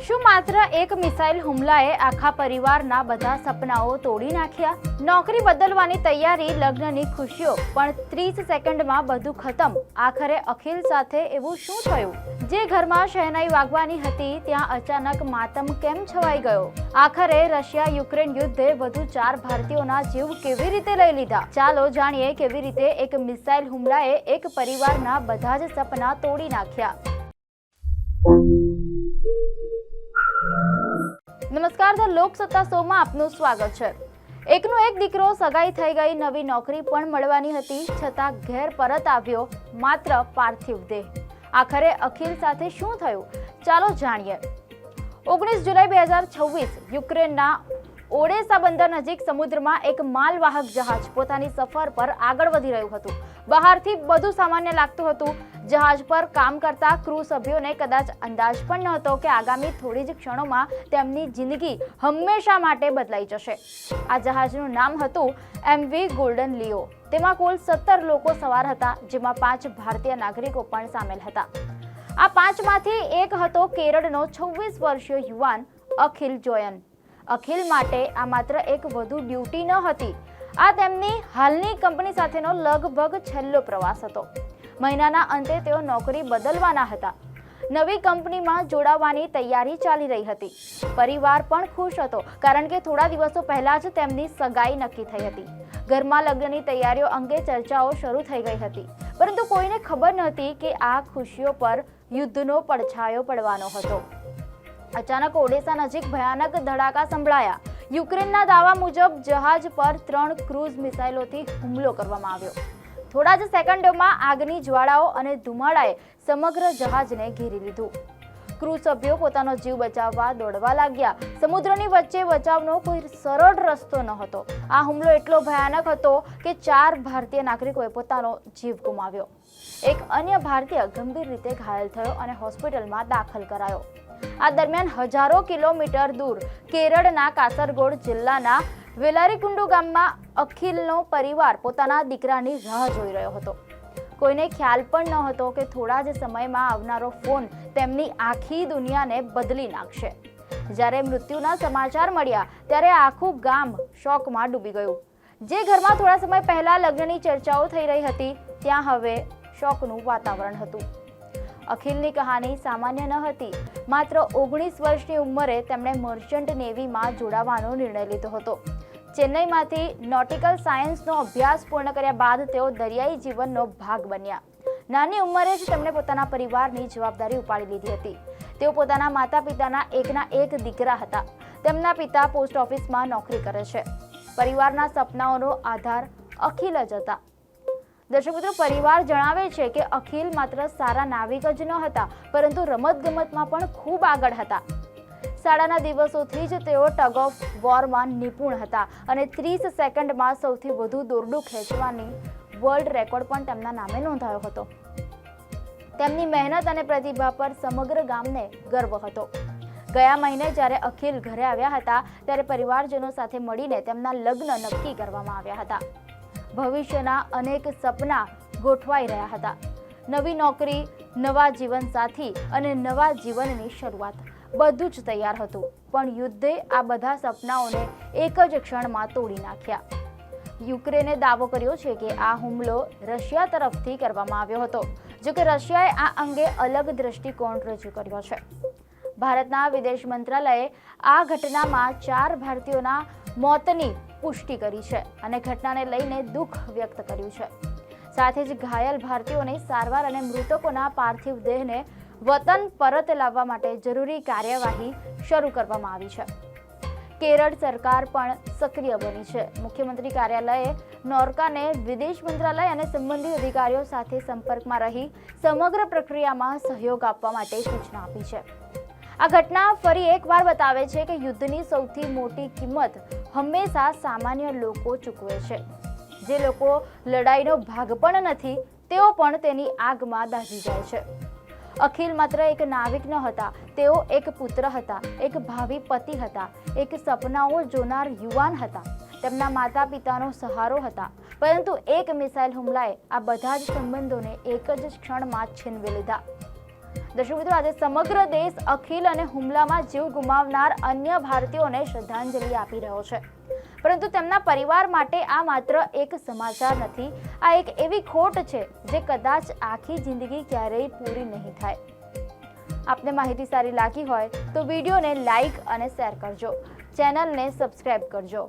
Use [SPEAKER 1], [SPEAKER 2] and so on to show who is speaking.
[SPEAKER 1] શું માત્ર એક મિસાઇલ હુમલાએ આખા પરિવારના બધા સપનાઓ તોડી નાખ્યા? નોકરી બદલવાની તૈયારી, લગ્નની ખુશીઓ, પણ 30 સેકન્ડમાં બધું ખતમ. આખરે અખિલ સાથે એવું શું થયું? જે ઘરમાં શહેનાઈ વાગવાની હતી ત્યાં અચાનક માતમ કેમ છવાઈ ગયો? આખરે રશિયા યુક્રેન યુદ્ધે વધુ 4 ભારતીયોના જીવ કેવી રીતે લઈ લીધા? ચાલો જાણીએ કેવી રીતે એક મિસાઇલ હુમલાએ એક પરિવારના બધા જ સપના તોડી નાખ્યા. નમસ્કાર, ધ લોકસત્તા શોમાં આપનું સ્વાગત છે. એકનો એક દીકરો, સગાઈ થઈ ગઈ, નવી નોકરી પણ મળવાની હતી, છતાં ઘેર પરત આવ્યો માત્ર પાર્થિવ દેહ. આખરે અખિલ સાથે શું થયું? ચાલો જાણીએ. 19 જુલાઈ 2026 યુક્રેનના ઓડેસા બંદર નજીક સમુદ્રમાં એક માલવાહક જહાજ પોતાની સફર પર આગળ વધી રહ્યું હતું. બહારથી બધું સામાન્ય લાગતું હતું. જહાજ પર કામ કરતા ક્રૂ સભ્યોને કદાચ અંદાજ પણ નહોતો કે આગામી થોડી જ ક્ષણોમાં તેમની જિંદગી હંમેશા માટે બદલાઈ જશે. આ જહાજનું નામ હતું MV ગોલ્ડન લિયો. તેમાં કુલ 17 લોકો સવાર હતા, જેમાં 5 ભારતીય નાગરિકો પણ સામેલ હતા. આ 5માંથી એક હતો કેરળનો 26 વર્ષીય યુવાન અખિલ જોયન. અખિલ માટે આ માત્ર એક વધુ ડ્યુટી ન હતી, આ તેમની હાલની કંપની સાથેનો લગભગ છેલ્લો પ્રવાસ હતો. મહિનાના અંતે તેઓ નોકરી બદલવાના હતા. નવી કંપનીમાં જોડાવાની તૈયારી ચાલી રહી હતી. પરિવાર પણ ખુશ હતો, કારણ કે થોડા દિવસો પહેલા જ તેમની સગાઈ નક્કી થઈ હતી. ઘરમાં લગ્નની તૈયારીઓ અંગે ચર્ચાઓ શરૂ થઈ ગઈ હતી, પરંતુ કોઈને ખબર નહોતી કે આ ખુશીઓ પર યુદ્ધનો પડછાયો પડવાનો હતો. અચાનક ઓડેસા નજીક ભયાનક ધડાકા સંભળાયા. યુક્રેનના દાવા મુજબ જહાજ પર 3 ક્રૂઝ મિસાઇલોથી હુમલો કરવામાં આવ્યો. થોડા જ સેકન્ડોમાં આગની જ્વાળાઓ અને ધુમાડાએ સમગ્ર જહાજને ઘેરી લીધું. ક્રૂ સભ્યો પોતાનો જીવ બચાવવા દોડવા લાગ્યા. સમુદ્રની વચ્ચે બચાવનો કોઈ સરળ રસ્તો ન હતો. આ હુમલો એટલો ભયાનક હતો કે 4 ભારતીય નાગરિકોએ પોતાનો જીવ ગુમાવ્યો. એક અન્ય ભારતીય ગંભીર રીતે ઘાયલ થયો અને હોસ્પિટલમાં દાખલ કરાયો. આ દરમિયાન હજારો કિલોમીટર દૂર કેરળના કાસરગોડ જિલ્લાના વેલારીકુંડુ ગામમાં અખિલનો પરિવાર પોતાના દીકરાની રાહ જોઈ રહ્યો હતો. કોઈને ખ્યાલ પણ ન હતો કે થોડા જ સમયમાં આવનારો ફોન તેમની આખી દુનિયાને બદલી નાખશે. જ્યારે મૃત્યુના સમાચાર મળ્યા ત્યારે આખું ગામ શોકમાં ડૂબી ગયું. જે ઘરમાં થોડા સમય પહેલા લગ્નની ચર્ચાઓ થઈ રહી હતી, ત્યાં હવે શોકનું વાતાવરણ હતું. અખિલની કહાની સામાન્ય ન હતી. માત્ર 19 વર્ષની ઉંમરે તેમણે મર્ચન્ટ નેવીમાં જોડાવાનો નિર્ણય લીધો હતો. ચેન્નઈમાંથી નોટિકલ સાયન્સનો અભ્યાસ પૂર્ણ કર્યા બાદ તેઓ દરિયાઈ જીવનનો ભાગ બન્યા. નાની ઉંમરે જ તેમણે પોતાના પરિવારની જવાબદારી ઉપાડી લીધી હતી. તેઓ પોતાના માતા પિતાના એકના એક દીકરા હતા. તેમના પિતા પોસ્ટ ઓફિસમાં નોકરી કરે છે. પરિવારના સપનાઓનો આધાર અખિલ જ હતા. દર્શક મિત્રો, પરિવાર જણાવે છે કે અખિલ માત્ર સારા નાવિક જ ન હતા, પરંતુ રમતગમતમાં પણ ખૂબ આગળ હતા. શાળાના દિવસોથી જ તેઓ ટગ ઓફ વોરમાં નિપુણ હતા અને 30 સેકન્ડમાં સૌથી વધુ દોરડું ખેંચવાની વર્લ્ડ રેકોર્ડ પણ તેમના નામે નોંધાયો હતો. તેમની મહેનત અને પ્રતિભા પર સમગ્ર ગામને ગર્વ હતો. ગયા મહિને જ્યારે અખિલ ઘરે આવ્યા હતા, ત્યારે પરિવારજનો સાથે મળીને તેમના લગ્ન નક્કી કરવામાં આવ્યા હતા. ભવિષ્યના અનેક સપના ગોઠવાઈ રહ્યા હતા. નવી નોકરી, નવા જીવનસાથી અને નવા જીવનની શરૂઆત, બધું જ તૈયાર હતું. પણ યુદ્ધે આ બધા સપનાઓને એક જ ક્ષણમાં તોડી નાખ્યા. યુક્રેને દાવો કર્યો છે કે આ હુમલો રશિયા તરફથી કરવામાં આવ્યો હતો. જોકે રશિયાએ આ અંગે અલગ દ્રષ્ટિકોણ રજૂ કર્યો છે. ભારતના વિદેશ મંત્રાલયે આ ઘટનામાં 4 ભારતીયોના મોતની પુષ્ટિ કરી છે અને ઘટનાને લઈને દુઃખ વ્યક્ત કર્યું છે. સાથે જ ઘાયલ ભારતીયોને સારવાર અને મૃતકોના પાર્થિવ દેહને વતન પરત લાવવા માટે જરૂરી કાર્યવાહી શરૂ કરવામાં આવી છે. કેરળ સરકાર પણ સક્રિય બની છે. મુખ્યમંત્રી કાર્યાલયે નોર્કાને વિદેશ મંત્રાલય અને સંબંધિત અધિકારીઓ સાથે સંપર્કમાં રહી સમગ્ર પ્રક્રિયામાં સહયોગ આપવા માટે સૂચના આપી છે. આ ઘટના ફરી એકવાર બતાવે છે કે યુદ્ધની સૌથી મોટી કિંમત હંમેશા સામાન્ય લોકો ચૂકવે છે. જે લોકો લડાઈનો ભાગ પણ નથી, તેઓ પણ તેની આગમાં દાઝી જાય છે. અખિલ માત્ર એક નાવિક ન હતા, તેઓ એક પુત્ર હતા, એક ભાવિ પતિ હતા, એક સપનાઓ જોનાર યુવાન હતા. તેમના માતા પિતાનો સહારો હતા. પરંતુ એક મિસાઇલ હુમલાએ આ બધા જ સંબંધોને એક જ ક્ષણમાં છીનવી લીધા. દર્શક મિત્રો, આજે સમગ્ર દેશ અખિલ અને હુમલામાં જીવ ગુમાવનાર અન્ય ભારતીયોને શ્રદ્ધાંજલિ આપી રહ્યો છે, પરંતુ તેમના પરિવાર માટે આ માત્ર એક સમાચાર નથી, આ એક એવી ખોટ છે જે કદાચ આખી જિંદગી ક્યારેય પૂરી નહીં થાય। આપને માહિતી સારી લાગી હોય તો વિડીયોને લાઈક અને શેર કરજો, ચેનલને સબસ્ક્રાઇબ કરજો।